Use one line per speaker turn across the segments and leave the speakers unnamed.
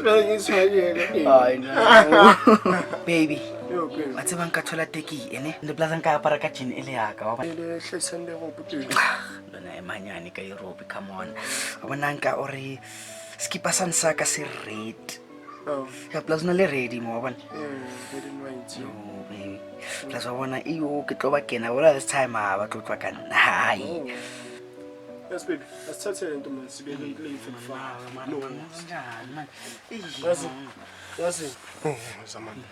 Ay, no. Baby.
Yo, baby.
Wa tseba nka thola teki ene le plaza nka apara ka jean ele ya ka wa
Le hlesande go boteng.
lona e manyane ka Europe, come on. Wa bona nka ore skipa sansa ka se red.
Oh.
Ya plaza na le ready mo wa bona.
Very nice.
Yo baby. Plaza wa bona iyo ke tlo ba kena bola this time ba tlo twa ka nna. Hai.
Yes, baby. Asithathe lento manje sibeke leyife kufaka. No.
Kanjani man?
Yazi. Zamani.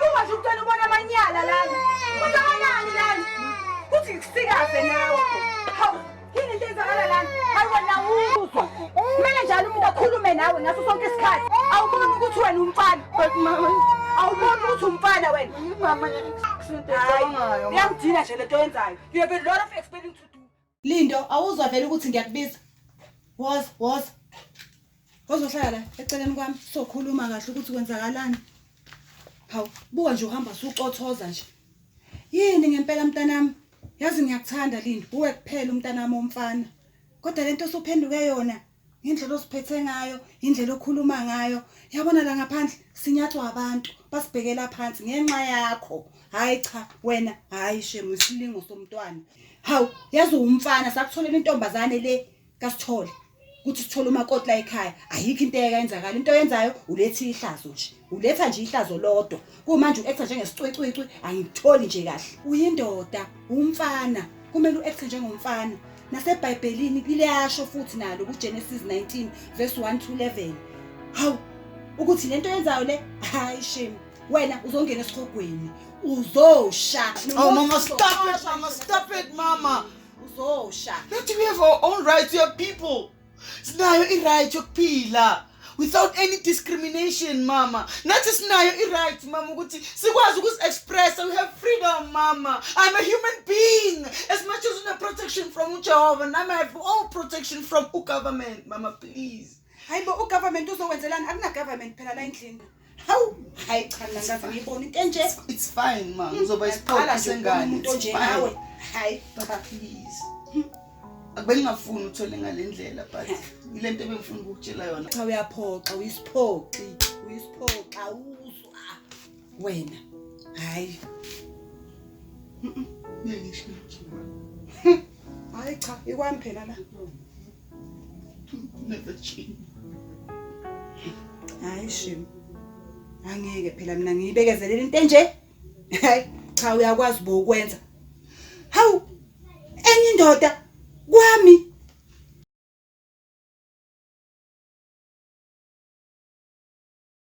Ungashukutana ubona amanyala lana. Uzakalani lana? Uthi kusikaze nawe. Hawu, yini into ezakala lana? Hayi wena uzwa. Kumele njalo umuntu akhulume nawe ngaso sonke isikhathi. Awuboni ukuthi wena umfana. Awuboni ukuthi umfana wena. Mama, ngiyamdina nje lento yenzayo. You have a lot of experience to do.
Lindo, awuzwa vele ukuthi ngiyakubiza. Was. Ozohlala eceleni kwami sokhuluma kahle ukuthi kwenzakalani. Hawu, buka nje uhamba suqothoza nje. Yini ngempela mntanami? Yazi ngiyakuthanda Lindo, uwe kuphela umntanami omfana. Kodwa lento osuphenduke yona, indlela osiphethe ngayo, indlela okhuluma ngayo. Yabona la ngaphandle sinyathwa abantu, basibhekela phansi ngenxa yakho. Hayi cha, wena hayi shemu isilingo somntwana. Hawu, yazi umfana sakutholela intombazane le kaSithole. Kuthi sithola umakoti la ekhaya, ayikho into eyenzakala. Into yenzayo uletha ihlazo nje. Uletha nje ihlazo lodwa. Kumanje uacta njengesicwecwecwe, angikutholi nje kahle. Uyindoda, umfana, kumele uacta njengomfana. NaseBhayibhelini liyasho futhi nalo kuGenesis 19 verse 1 to 11. Hawu, ukuthi lento yenzayo le, hayi shame. Wena uzongena esikhogweni. Uzosha.
Oh, Mama, stop it, Mama, stop it, Mama.
Uzosha.
Don't we have our own rights? We are people. Sinayo i-right yokuphila without any discrimination, Mama. Nathi sinayo i-right, Mama, ukuthi sikwazi ukuzi-express. We have freedom, Mama. I'm a human being. As much as we have protection from Jehovah, and I have all protection from government, Mama, please.
Hayibo ugovernment uzokwenzelani? Akuna government phela la endlini. Hawu, hayi cha mina ngaze ngiyibona into enje.
It's fine, Mama. Uzoba isiphoqi sengane.
Umuntu nje nawe. Hayi,
Papa, please. Akubengafuni uthole ngale ndlela but ilento ebengifuna ukukutshela yona.
Cha uyaphoqa, uyisiphoqi uzwa. Wena. Hayi.
Ngisho.
Hayi cha, ikwami phela la.
Never change.
Hayi shim. Angeke phela mina ngiyibekezelela into enje. Hayi, cha uyakwazi bo ukwenza. Hawu. Enye indoda kwami